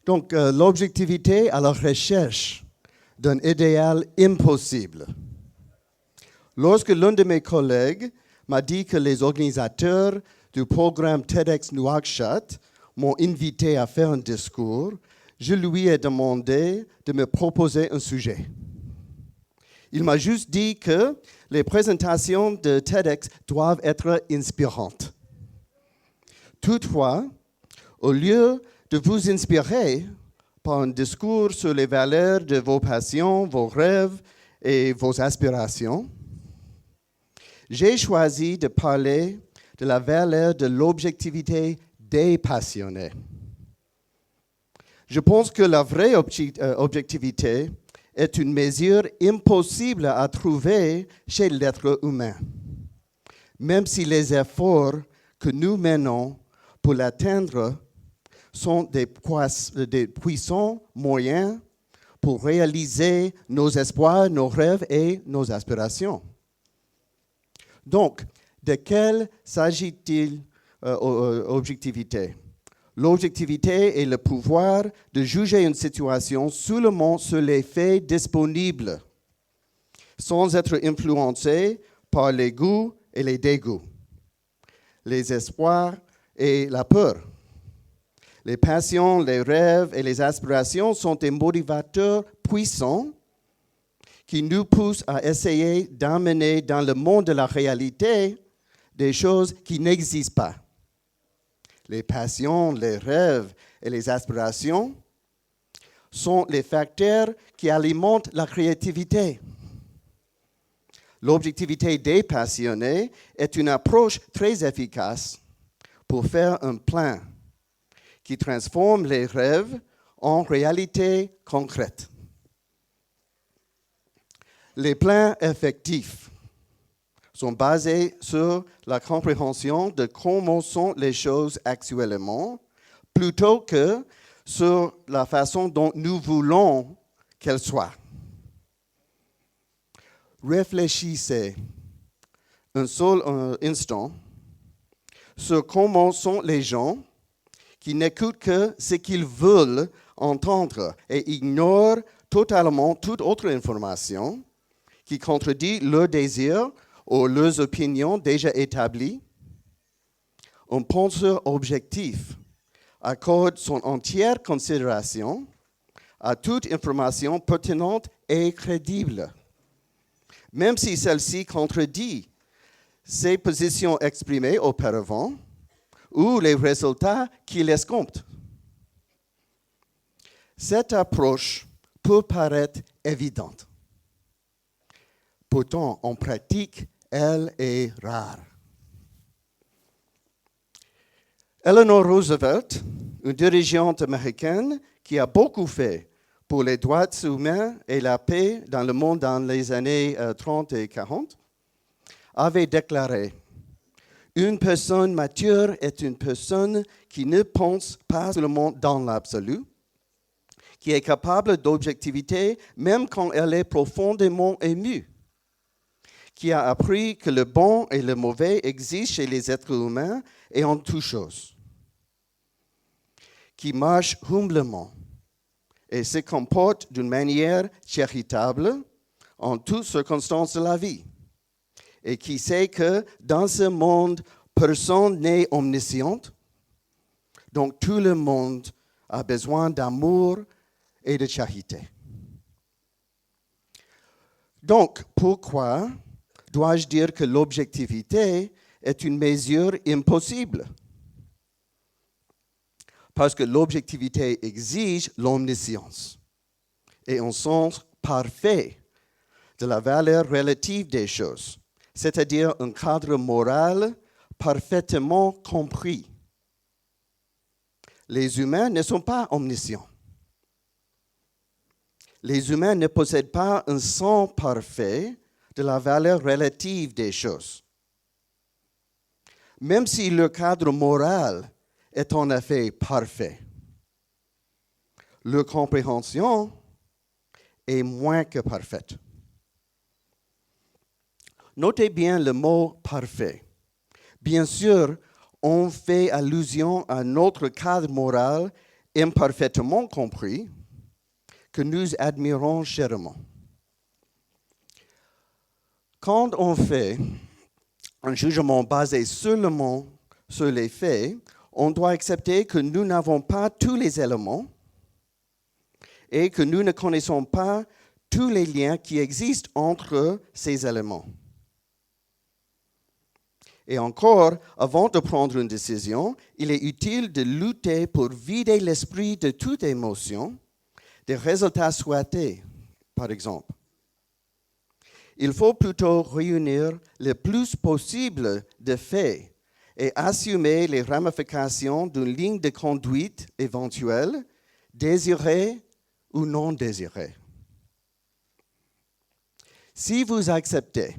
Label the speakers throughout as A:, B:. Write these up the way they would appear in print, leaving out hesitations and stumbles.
A: Donc, l'objectivité à la recherche d'un idéal impossible. Lorsque l'un de mes collègues m'a dit que les organisateurs du programme TEDx Nouakchott m'ont invité à faire un discours, je lui ai demandé de me proposer un sujet. Il m'a juste dit que les présentations de TEDx doivent être inspirantes. Toutefois, au lieu de vous inspirer par un discours sur les valeurs de vos passions, vos rêves et vos aspirations, j'ai choisi de parler de la valeur de l'objectivité des passionnés. Je pense que la vraie objectivité est une mesure impossible à trouver chez l'être humain, même si les efforts que nous menons pour l'atteindre sont des puissants moyens pour réaliser nos espoirs, nos rêves et nos aspirations. Donc, de quelle s'agit-il objectivité? L'objectivité est le pouvoir de juger une situation seulement sur les faits disponibles, sans être influencé par les goûts et les dégoûts, les espoirs et la peur. Les passions, les rêves et les aspirations sont des motivateurs puissants qui nous poussent à essayer d'amener dans le monde de la réalité des choses qui n'existent pas. Les passions, les rêves et les aspirations sont les facteurs qui alimentent la créativité. L'objectivité des passionnés est une approche très efficace pour faire un plan qui transforme les rêves en réalité concrète. Les plans effectifs sont basés sur la compréhension de comment sont les choses actuellement, plutôt que sur la façon dont nous voulons qu'elles soient. Réfléchissez un seul instant sur comment sont les gens qui n'écoutent que ce qu'ils veulent entendre et ignorent totalement toute autre information qui contredit leurs désirs ou leurs opinions déjà établies. Un penseur objectif accorde son entière considération à toute information pertinente et crédible, même si celle-ci contredit ses positions exprimées auparavant ou les résultats qu'il escompte. Cette approche peut paraître évidente. Pourtant, en pratique, elle est rare. Eleanor Roosevelt, une dirigeante américaine qui a beaucoup fait pour les droits humains et la paix dans le monde dans les années 30 et 40, avait déclaré « Une personne mature est une personne qui ne pense pas seulement dans l'absolu, qui est capable d'objectivité même quand elle est profondément émue, qui a appris que le bon et le mauvais existent chez les êtres humains et en toutes choses, qui marche humblement et se comporte d'une manière charitable en toutes circonstances de la vie, et qui sait que dans ce monde, personne n'est omniscient, donc tout le monde a besoin d'amour et de charité. Donc, pourquoi dois-je dire que l'objectivité est une mesure impossible? Parce que l'objectivité exige l'omniscience et un sens parfait de la valeur relative des choses, c'est-à-dire un cadre moral parfaitement compris. Les humains ne sont pas omniscients. Les humains ne possèdent pas un sens parfait de la valeur relative des choses. Même si le cadre moral est en effet parfait, leur compréhension est moins que parfaite. Notez bien le mot « parfait ». Bien sûr, on fait allusion à notre cadre moral imparfaitement compris que nous admirons chèrement. Quand on fait un jugement basé seulement sur les faits, on doit accepter que nous n'avons pas tous les éléments et que nous ne connaissons pas tous les liens qui existent entre ces éléments. Et encore, avant de prendre une décision, il est utile de lutter pour vider l'esprit de toute émotion, des résultats souhaités, par exemple. Il faut plutôt réunir le plus possible de faits et assumer les ramifications d'une ligne de conduite éventuelle, désirée ou non désirée. Si vous acceptez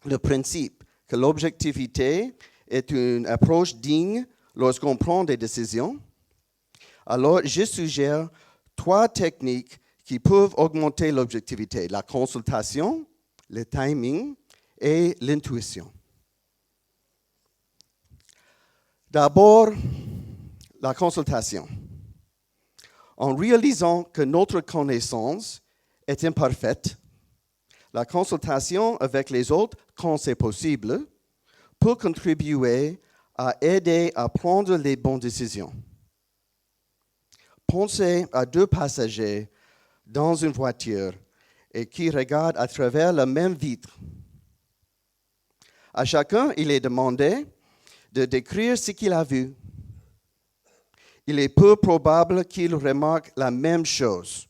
A: le principe que l'objectivité est une approche digne lorsqu'on prend des décisions, alors je suggère 3 techniques qui peuvent augmenter l'objectivité: la consultation, le timing et l'intuition. D'abord, la consultation. En réalisant que notre connaissance est imparfaite, la consultation avec les autres, quand c'est possible, peut contribuer à aider à prendre les bonnes décisions. Pensez à 2 passagers dans une voiture et qui regardent à travers la même vitre. À chacun, il est demandé de décrire ce qu'il a vu. Il est peu probable qu'il remarque la même chose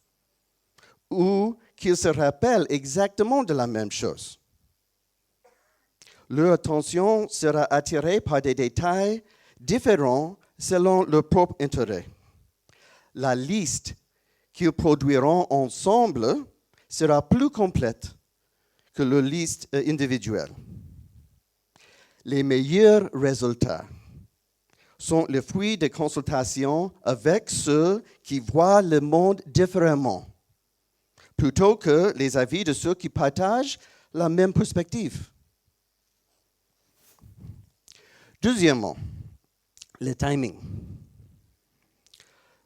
A: ou qu'il se rappelle exactement de la même chose. Leur attention sera attirée par des détails différents selon leur propre intérêt. La liste qu'ils produiront ensemble sera plus complète que leur liste individuelle. Les meilleurs résultats sont le fruit de consultations avec ceux qui voient le monde différemment, plutôt que les avis de ceux qui partagent la même perspective. Deuxièmement, le timing.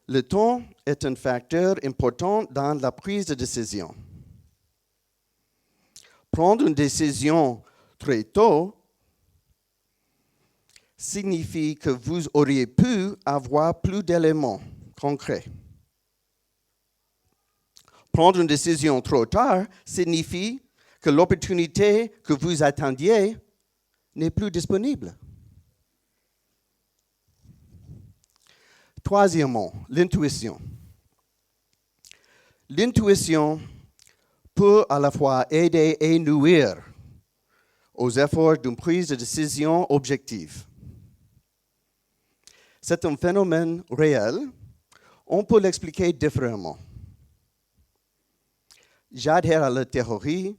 A: Le temps est un facteur important dans la prise de décision. Prendre une décision très tôt signifie que vous auriez pu avoir plus d'éléments concrets. Prendre une décision trop tard signifie que l'opportunité que vous attendiez n'est plus disponible. Troisièmement, l'intuition. L'intuition peut à la fois aider et nuire aux efforts d'une prise de décision objective. C'est un phénomène réel. On peut l'expliquer différemment. J'adhère à la théorie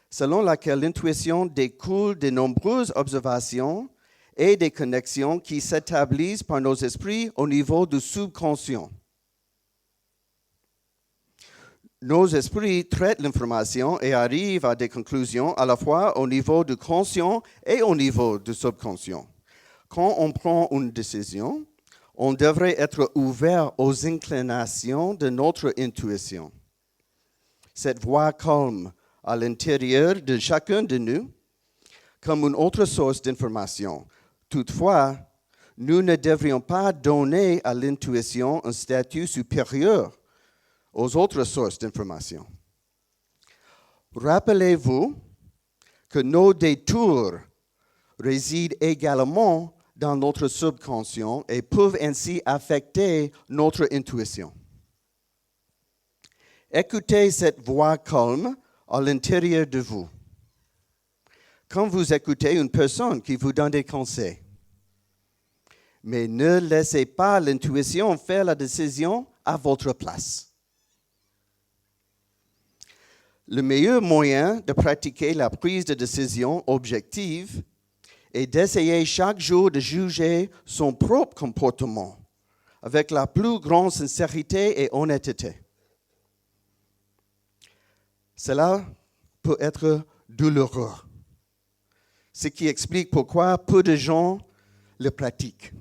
A: selon laquelle l'intuition découle de nombreuses observations et des connexions qui s'établissent par nos esprits au niveau du subconscient. Nos esprits traitent l'information et arrivent à des conclusions à la fois au niveau du conscient et au niveau du subconscient. Quand on prend une décision, on devrait être ouvert aux inclinations de notre intuition. Cette voix calme à l'intérieur de chacun de nous, comme une autre source d'information. Toutefois, nous ne devrions pas donner à l'intuition un statut supérieur aux autres sources d'information. Rappelez-vous que nos détours résident également dans notre subconscient et peuvent ainsi affecter notre intuition. Écoutez cette voix calme à l'intérieur de vous. Quand vous écoutez une personne qui vous donne des conseils, mais ne laissez pas l'intuition faire la décision à votre place. Le meilleur moyen de pratiquer la prise de décision objective est d'essayer chaque jour de juger son propre comportement avec la plus grande sincérité et honnêteté. Cela peut être douloureux, ce qui explique pourquoi peu de gens le pratique.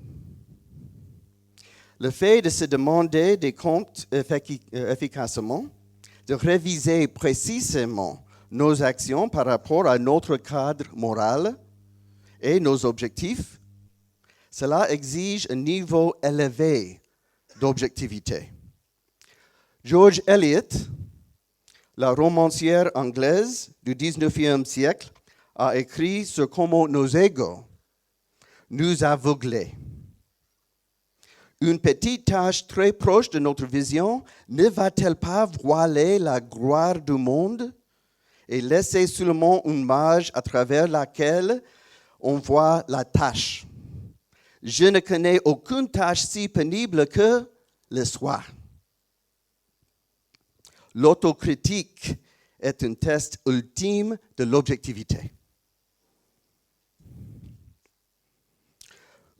A: Le fait de se demander des comptes efficacement, de réviser précisément nos actions par rapport à notre cadre moral et nos objectifs, cela exige un niveau élevé d'objectivité. George Eliot, la romancière anglaise du 19e siècle, a écrit sur comment nos égos nous aveuglaient. Une petite tâche très proche de notre vision ne va-t-elle pas voiler la gloire du monde et laisser seulement une marge à travers laquelle on voit la tâche? Je ne connais aucune tâche si pénible que le soi. L'autocritique est un test ultime de l'objectivité.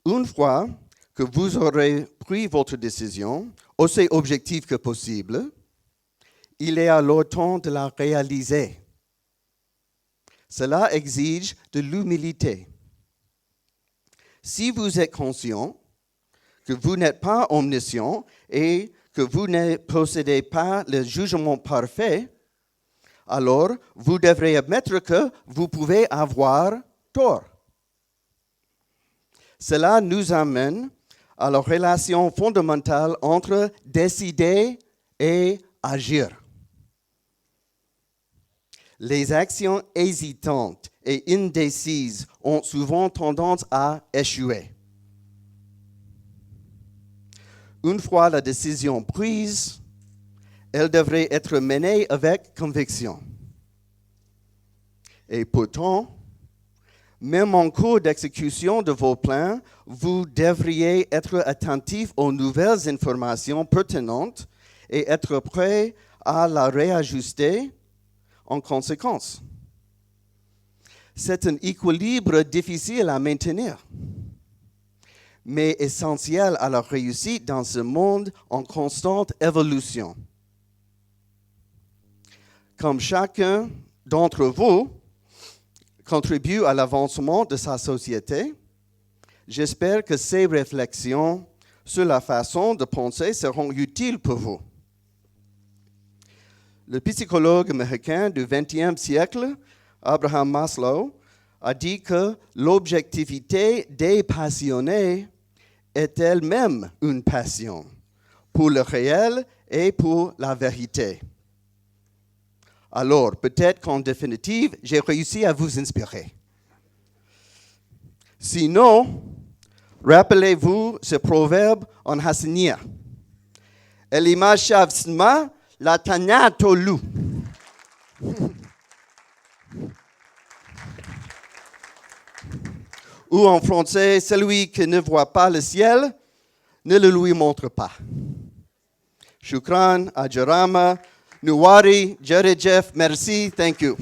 A: Une fois que vous aurez pris votre décision, aussi objective que possible, il est alors temps de la réaliser. Cela exige de l'humilité. Si vous êtes conscient que vous n'êtes pas omniscient et que vous ne possédez pas le jugement parfait, alors vous devrez admettre que vous pouvez avoir tort. Cela nous amène à la relation fondamentale entre décider et agir. Les actions hésitantes et indécises ont souvent tendance à échouer. Une fois la décision prise, elle devrait être menée avec conviction. Et pourtant, même en cours d'exécution de vos plans, vous devriez être attentif aux nouvelles informations pertinentes et être prêt à la réajuster en conséquence. C'est un équilibre difficile à maintenir, mais essentiel à la réussite dans ce monde en constante évolution. Comme chacun d'entre vous contribue à l'avancement de sa société, j'espère que ces réflexions sur la façon de penser seront utiles pour vous. Le psychologue américain du XXe siècle, Abraham Maslow, a dit que l'objectivité des passionnés est elle-même une passion pour le réel et pour la vérité. Alors, peut-être qu'en définitive, j'ai réussi à vous inspirer. Sinon, rappelez-vous ce proverbe en hassaniyya. Elima shavsma la tanya tolu. Ou en français, celui qui ne voit pas le ciel, ne le lui montre pas. Shukran, Ajarama, Nuwari, Jerry Jeff, merci, thank you.